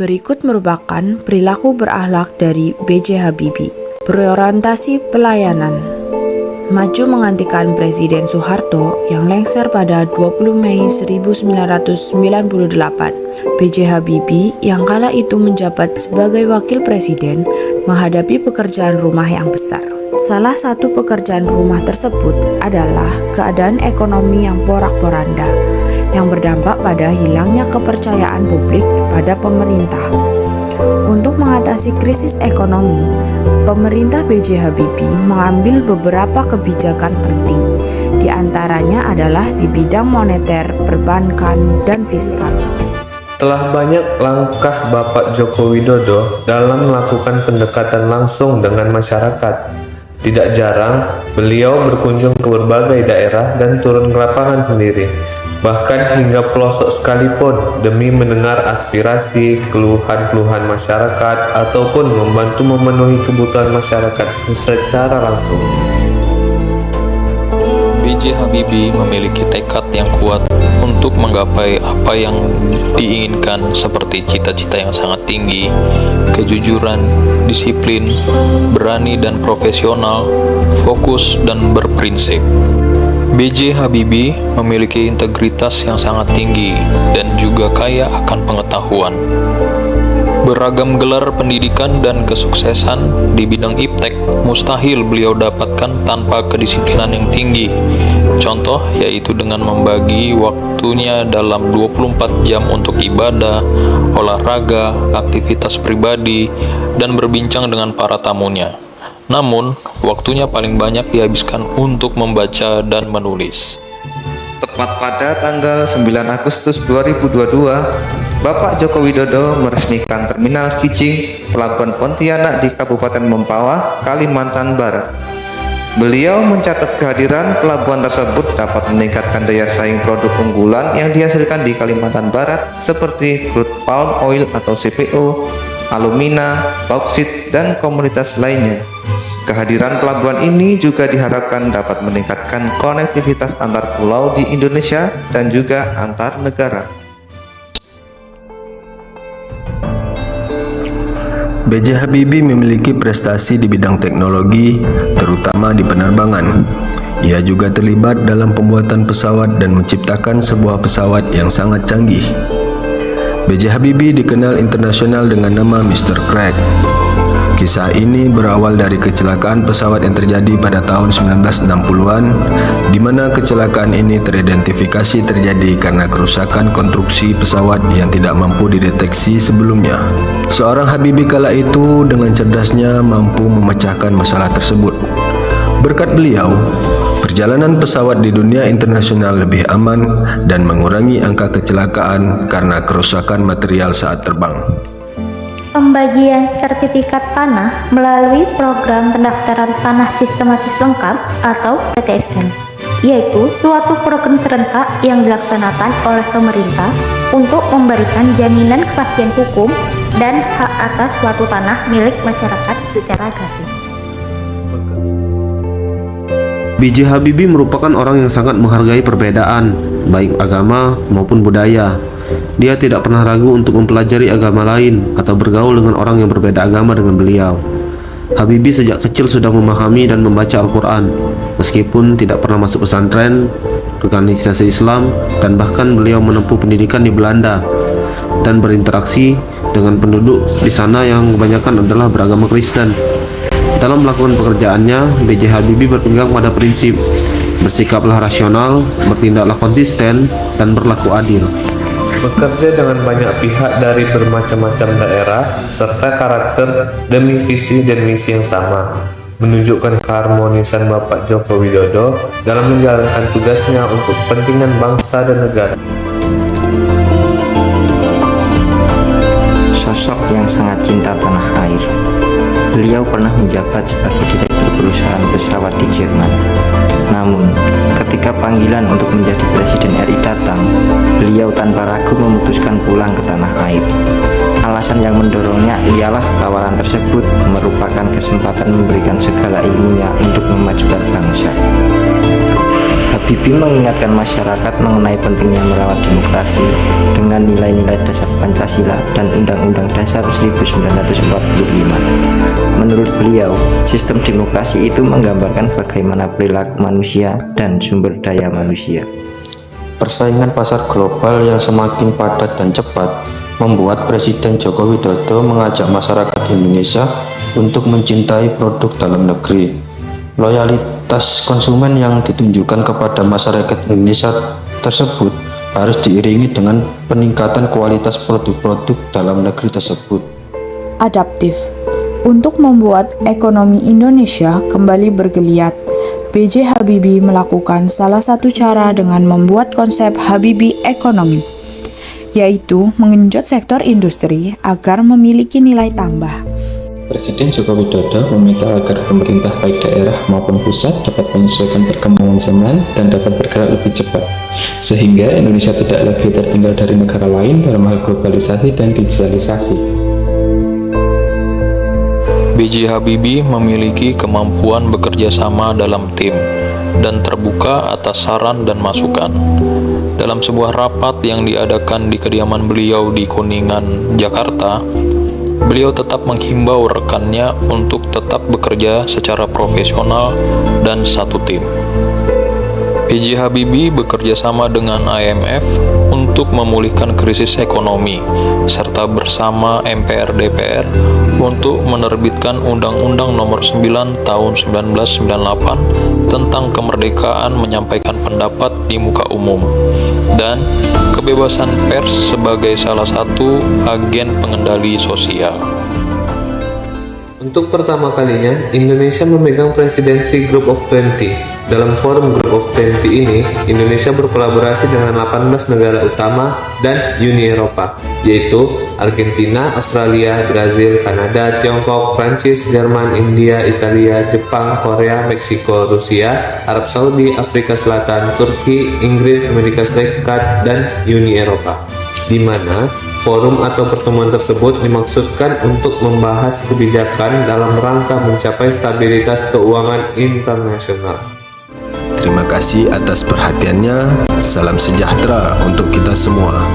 Berikut merupakan perilaku berakhlak dari B.J. Habibie. Berorientasi pelayanan. Maju menggantikan Presiden Soeharto yang lengser pada 20 Mei 1998. B.J. Habibie yang kala itu menjabat sebagai wakil presiden menghadapi pekerjaan rumah yang besar. Salah satu pekerjaan rumah tersebut adalah keadaan ekonomi yang porak-poranda, yang berdampak pada hilangnya kepercayaan publik pada pemerintah. Untuk mengatasi krisis ekonomi, pemerintah B.J. Habibie mengambil beberapa kebijakan penting. Di antaranya adalah di bidang moneter, perbankan, dan fiskal. Telah banyak langkah Bapak Joko Widodo dalam melakukan pendekatan langsung dengan masyarakat. Tidak jarang, beliau berkunjung ke berbagai daerah dan turun ke lapangan sendiri, bahkan hingga pelosok sekalipun demi mendengar aspirasi, keluhan-keluhan masyarakat, ataupun membantu memenuhi kebutuhan masyarakat secara langsung. B.J. Habibie memiliki tekad yang kuat untuk menggapai apa yang diinginkan, seperti cita-cita yang sangat tinggi, kejujuran, disiplin, berani dan profesional, fokus dan berprinsip. B.J. Habibie memiliki integritas yang sangat tinggi dan juga kaya akan pengetahuan. Beragam gelar pendidikan dan kesuksesan di bidang iptek mustahil beliau dapatkan tanpa kedisiplinan yang tinggi. Contoh yaitu dengan membagi waktunya dalam 24 jam untuk ibadah, olahraga, aktivitas pribadi, dan berbincang dengan para tamunya. Namun, waktunya paling banyak dihabiskan untuk membaca dan menulis. Tepat pada tanggal 9 Agustus 2022, Bapak Joko Widodo meresmikan Terminal Kijing Pelabuhan Pontianak di Kabupaten Mempawah, Kalimantan Barat. Beliau mencatat kehadiran pelabuhan tersebut dapat meningkatkan daya saing produk unggulan yang dihasilkan di Kalimantan Barat seperti crude palm oil atau CPO, alumina, bauksit, dan komoditas lainnya. Kehadiran pelabuhan ini juga diharapkan dapat meningkatkan konektivitas antar pulau di Indonesia dan juga antar negara. B.J. Habibie memiliki prestasi di bidang teknologi, terutama di penerbangan. Ia juga terlibat dalam pembuatan pesawat dan menciptakan sebuah pesawat yang sangat canggih. B.J. Habibie dikenal internasional dengan nama Mr. Crack. Kisah ini berawal dari kecelakaan pesawat yang terjadi pada tahun 1960-an, di mana kecelakaan ini teridentifikasi terjadi karena kerusakan konstruksi pesawat yang tidak mampu dideteksi sebelumnya. Seorang Habibie kala itu dengan cerdasnya mampu memecahkan masalah tersebut. Berkat beliau, perjalanan pesawat di dunia internasional lebih aman dan mengurangi angka kecelakaan karena kerusakan material saat terbang. Pembagian sertifikat tanah melalui program pendaftaran tanah sistematis lengkap atau PTSL, yaitu suatu program serentak yang dilaksanakan oleh pemerintah untuk memberikan jaminan kepastian hukum dan hak atas suatu tanah milik masyarakat secara gratis. B.J. Habibie merupakan orang yang sangat menghargai perbedaan, baik agama maupun budaya. Dia tidak pernah ragu untuk mempelajari agama lain atau bergaul dengan orang yang berbeda agama dengan beliau. Habibie sejak kecil sudah memahami dan membaca Al-Quran, meskipun tidak pernah masuk pesantren, organisasi Islam, dan bahkan beliau menempuh pendidikan di Belanda dan berinteraksi dengan penduduk di sana yang kebanyakan adalah beragama Kristen. Dalam melakukan pekerjaannya, B.J. Habibie berpegang pada prinsip bersikaplah rasional, bertindaklah konsisten, dan berlaku adil. Bekerja dengan banyak pihak dari bermacam-macam daerah serta karakter demi visi dan misi yang sama, menunjukkan keharmonisan Bapak Joko Widodo dalam menjalankan tugasnya untuk kepentingan bangsa dan negara. Sosok yang sangat cinta tanah air. Beliau pernah menjabat sebagai direktur perusahaan pesawat di Jerman. Namun, ketika panggilan untuk menjadi Presiden RI datang, beliau tanpa ragu memutuskan pulang ke tanah air. Alasan yang mendorongnya ialah tawaran tersebut merupakan kesempatan memberikan segala ilmunya untuk memajukan bangsa. Habibie mengingatkan masyarakat mengenai pentingnya merawat demokrasi dengan nilai-nilai dasar Pancasila dan Undang-Undang Dasar 1945. Menurut beliau, sistem demokrasi itu menggambarkan bagaimana perilaku manusia dan sumber daya manusia. Persaingan pasar global yang semakin padat dan cepat membuat Presiden Joko Widodo mengajak masyarakat Indonesia untuk mencintai produk dalam negeri. Loyalitas konsumen yang ditunjukkan kepada masyarakat Indonesia tersebut harus diiringi dengan peningkatan kualitas produk-produk dalam negeri tersebut. Adaptif. Untuk membuat ekonomi Indonesia kembali bergeliat, B.J. Habibie melakukan salah satu cara dengan membuat konsep Habibie Economy, yaitu mengenjot sektor industri agar memiliki nilai tambah. Presiden Joko Widodo meminta agar pemerintah baik daerah maupun pusat dapat menyesuaikan perkembangan zaman dan dapat bergerak lebih cepat, sehingga Indonesia tidak lagi tertinggal dari negara lain dalam hal globalisasi dan digitalisasi. B.J. Habibie memiliki kemampuan bekerja sama dalam tim dan terbuka atas saran dan masukan. Dalam sebuah rapat yang diadakan di kediaman beliau di Kuningan, Jakarta, beliau tetap menghimbau rekannya untuk tetap bekerja secara profesional dan satu tim. B.J. Habibie bekerja sama dengan IMF untuk memulihkan krisis ekonomi, serta bersama MPR-DPR untuk menerbitkan Undang-Undang Nomor 9 Tahun 1998 tentang kemerdekaan menyampaikan pendapat di muka umum dan kebebasan pers sebagai salah satu agen pengendali sosial. Untuk pertama kalinya, Indonesia memegang presidensi Group of 20. Dalam forum Group of 20 ini, Indonesia berkolaborasi dengan 18 negara utama dan Uni Eropa, yaitu Argentina, Australia, Brazil, Kanada, Tiongkok, Prancis, Jerman, India, Italia, Jepang, Korea, Meksiko, Rusia, Arab Saudi, Afrika Selatan, Turki, Inggris, Amerika Serikat, dan Uni Eropa, di mana forum atau pertemuan tersebut dimaksudkan untuk membahas kebijakan dalam rangka mencapai stabilitas keuangan internasional. Terima kasih atas perhatiannya. Salam sejahtera untuk kita semua.